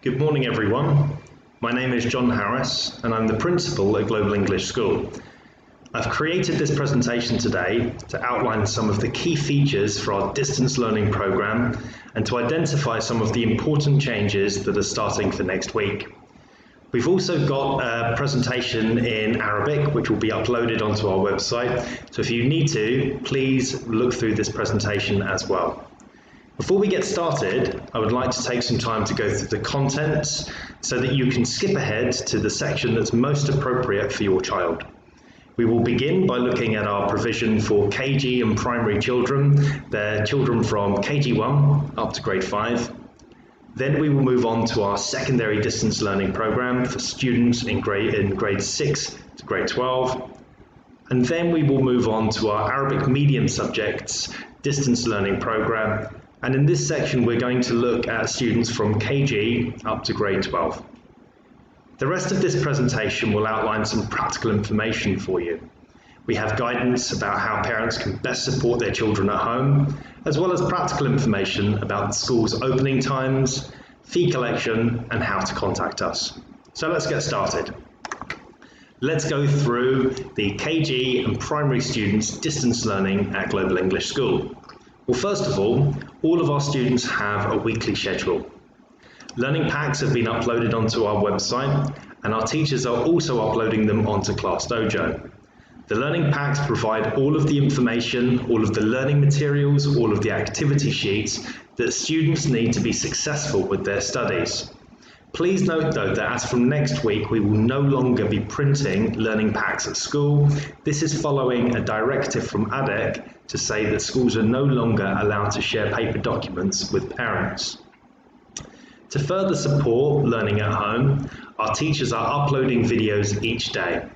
Good morning, everyone. My name is John Harris, and I'm the principal at Global English School. I've created this presentation today to outline some of the key features for our distance learning program and to identify some of the important changes that are starting for next week. We've also got a presentation in Arabic, which will be uploaded onto our website. So if you need to, please look through this presentation as well. Before we get started, I would like to take some time to go through the contents so that you can skip ahead to the section that's most appropriate for your child. We will begin by looking at our provision for KG and primary children. They're children from KG1 up to grade 5. Then we will move on to our secondary distance learning program for students in grade 6 to grade 12. And then we will move on to our Arabic medium subjects distance learning program. And in this section, we're going to look at students from KG up to grade 12. The rest of this presentation will outline some practical information for you. We have guidance about how parents can best support their children at home, as well as practical information about the school's opening times, fee collection, and how to contact us. So let's get started. Let's go through the KG and primary students distance learning at Global English School. Well, first of all of our students have a weekly schedule. Learning packs have been uploaded onto our website, and our teachers are also uploading them onto ClassDojo. The learning packs provide all of the information, all of the learning materials, all of the activity sheets that students need to be successful with their studies. Please note though that as from next week, we will no longer be printing learning packs at school. This is following a directive from ADEC to say that schools are no longer allowed to share paper documents with parents. To further support learning at home, our teachers are uploading videos each day.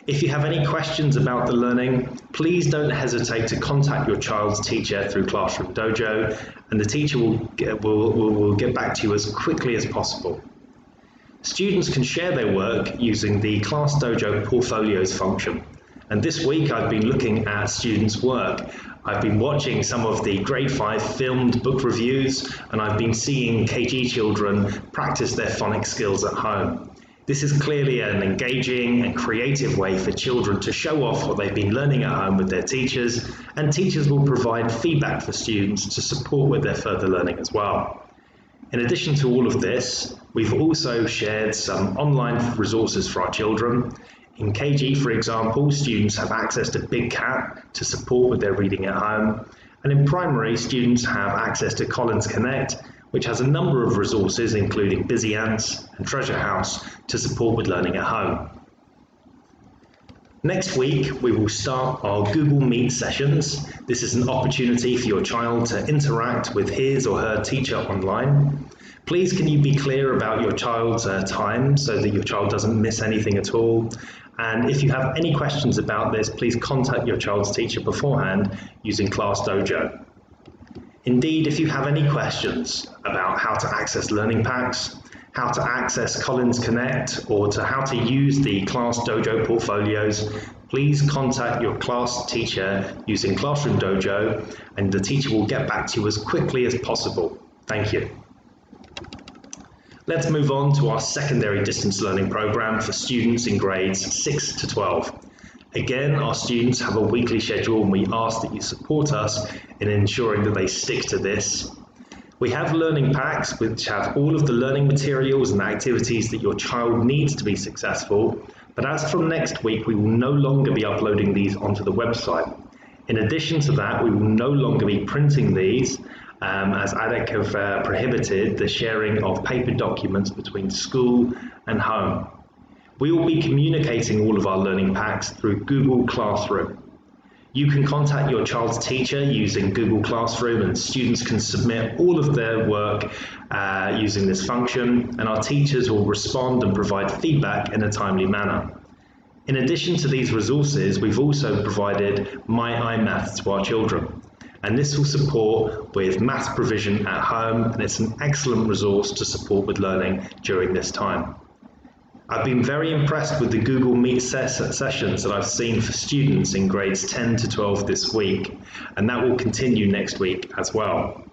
If you have any questions about the learning, please don't hesitate to contact your child's teacher through Classroom Dojo, and the teacher will get back to you as quickly as possible. Students can share their work using the ClassDojo Portfolios function. And this week I've been looking at students' work. I've been watching some of the grade 5 filmed book reviews, and I've been seeing KG children practice their phonics skills at home. This is clearly an engaging and creative way for children to show off what they've been learning at home with their teachers, and teachers will provide feedback for students to support with their further learning as well. In addition to all of this, we've also shared some online resources for our children. In KG, for example, students have access to Big Cat to support with their reading at home, and in primary, students have access to Collins Connect, which has a number of resources including Busy Ants and Treasure House to support with learning at home. Next week, we will start our Google Meet sessions. This is an opportunity for your child to interact with his or her teacher online. Please can you be clear about your child's time so that your child doesn't miss anything at all? And if you have any questions about this, please contact your child's teacher beforehand using ClassDojo. Indeed, if you have any questions about how to access learning packs, how to access Collins Connect, or to how to use the ClassDojo portfolios, please contact your class teacher using Classroom Dojo, and the teacher will get back to you as quickly as possible. Thank you. Let's move on to our secondary distance learning program for students in grades 6 to 12. Again, our students have a weekly schedule, and we ask that you support us in ensuring that they stick to this. We have learning packs which have all of the learning materials and activities that your child needs to be successful, but as from next week, we will no longer be uploading these onto the website. In addition to that, we will no longer be printing these, as ADEC have prohibited the sharing of paper documents between school and home. We will be communicating all of our learning packs through Google Classroom. You can contact your child's teacher using Google Classroom, and students can submit all of their work using this function, and our teachers will respond and provide feedback in a timely manner. In addition to these resources, we've also provided My iMaths to our children, and this will support with maths provision at home, and it's an excellent resource to support with learning during this time. I've been very impressed with the Google Meet sessions that I've seen for students in grades 10 to 12 this week, and that will continue next week as well.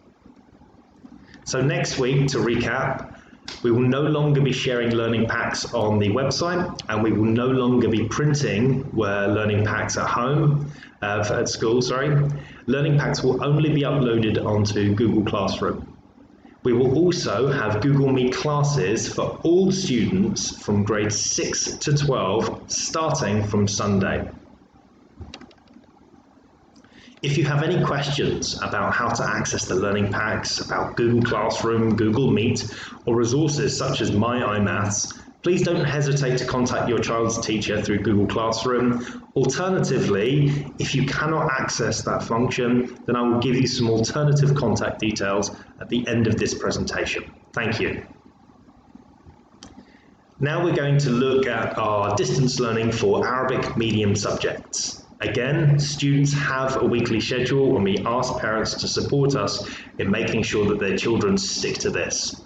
So next week, to recap, We will no longer be sharing learning packs on the website, and we will no longer be printing learning packs at home, at school, sorry. Learning packs will only be uploaded onto Google Classroom. We will also have Google Meet classes for all students from grades 6 to 12, starting from Sunday. If you have any questions about how to access the learning packs, about Google Classroom, Google Meet, or resources such as My iMaths, please don't hesitate to contact your child's teacher through Google Classroom. Alternatively, if you cannot access that function, then I will give you some alternative contact details at the end of this presentation. Thank you. Now we're going to look at our distance learning for Arabic medium subjects. Again, students have a weekly schedule, and we ask parents to support us in making sure that their children stick to this.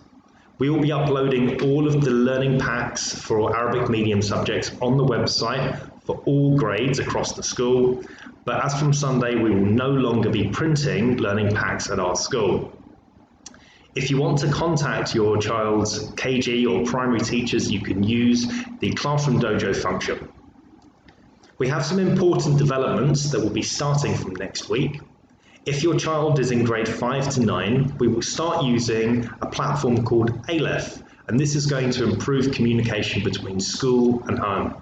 We will be uploading all of the learning packs for Arabic medium subjects on the website for all grades across the school, but as from Sunday, we will no longer be printing learning packs at our school. If you want to contact your child's KG or primary teachers, you can use the Classroom Dojo function. We have some important developments that will be starting from next week. If your child is in grade 5 to 9, we will start using a platform called Aleph, and this is going to improve communication between school and home.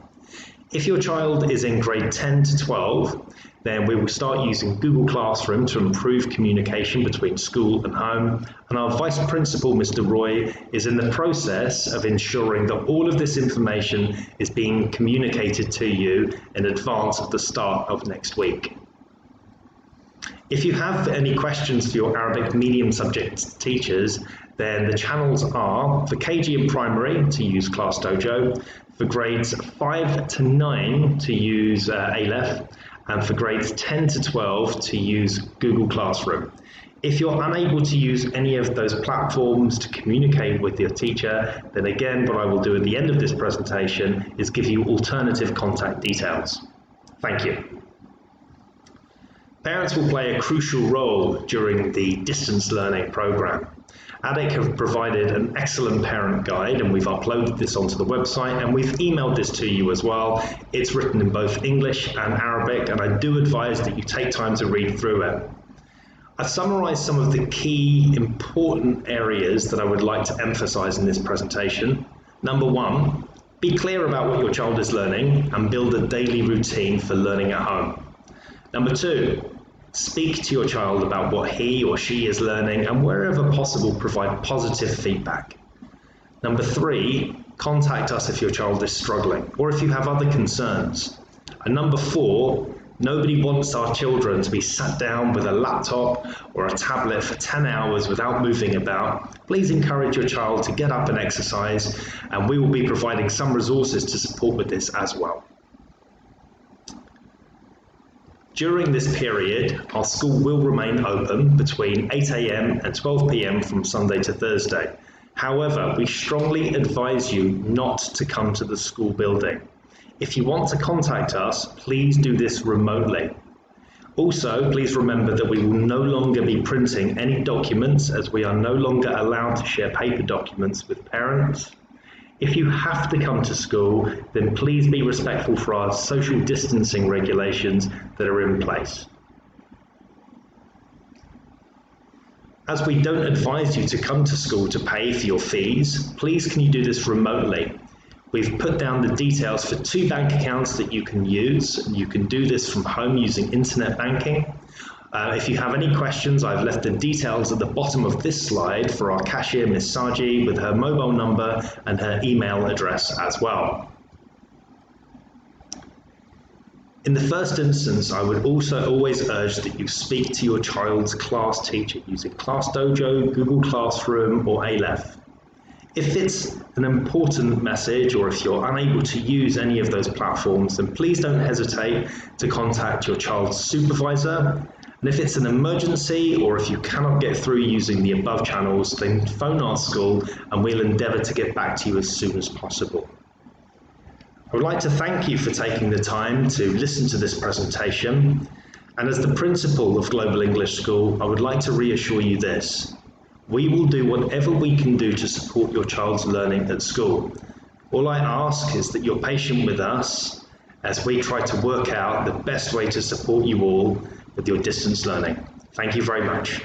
If your child is in grade 10 to 12, then we will start using Google Classroom to improve communication between school and home. And our Vice Principal, Mr. Roy, is in the process of ensuring that all of this information is being communicated to you in advance of the start of next week. If you have any questions for your Arabic medium subject teachers, then the channels are for KG and primary to use Class Dojo, for grades 5 to 9 to use Aleph, and for grades 10 to 12 to use Google Classroom. If you're unable to use any of those platforms to communicate with your teacher, then again, what I will do at the end of this presentation is give you alternative contact details. Thank you. Parents will play a crucial role during the distance learning program. ADDIC have provided an excellent parent guide, and we've uploaded this onto the website, and we've emailed this to you as well. It's written in both English and Arabic, and I do advise that you take time to read through it. I've summarized some of the key important areas that I would like to emphasize in this presentation. Number one, be clear about what your child is learning and build a daily routine for learning at home. Number two, speak to your child about what he or she is learning and wherever possible provide positive feedback. Number three, contact us if your child is struggling or if you have other concerns. And number four, nobody wants our children to be sat down with a laptop or a tablet for 10 hours without moving about. Please encourage your child to get up and exercise, and we will be providing some resources to support with this as well. During this period, our school will remain open between 8 AM and 12 PM from Sunday to Thursday. However, we strongly advise you not to come to the school building. If you want to contact us, please do this remotely. Also, please remember that we will no longer be printing any documents, as we are no longer allowed to share paper documents with parents. If you have to come to school, then please be respectful for our social distancing regulations that are in place. As we don't advise you to come to school to pay for your fees, please can you do this remotely? We've put down the details for 2 bank accounts that you can use. You can do this from home using internet banking. If you have any questions, I've left the details at the bottom of this slide for our cashier, Ms. Saji, with her mobile number and her email address as well. In the first instance, I would also always urge that you speak to your child's class teacher using Class Dojo, Google Classroom, or Aleph. If it's an important message or if you're unable to use any of those platforms, then please don't hesitate to contact your child's supervisor. And if it's an emergency or if you cannot get through using the above channels, then phone our school and we'll endeavour to get back to you as soon as possible. I would like to thank you for taking the time to listen to this presentation. And as the principal of Global English School, I would like to reassure you this. We will do whatever we can do to support your child's learning at school. All I ask is that you're patient with us as we try to work out the best way to support you all with your distance learning. Thank you very much.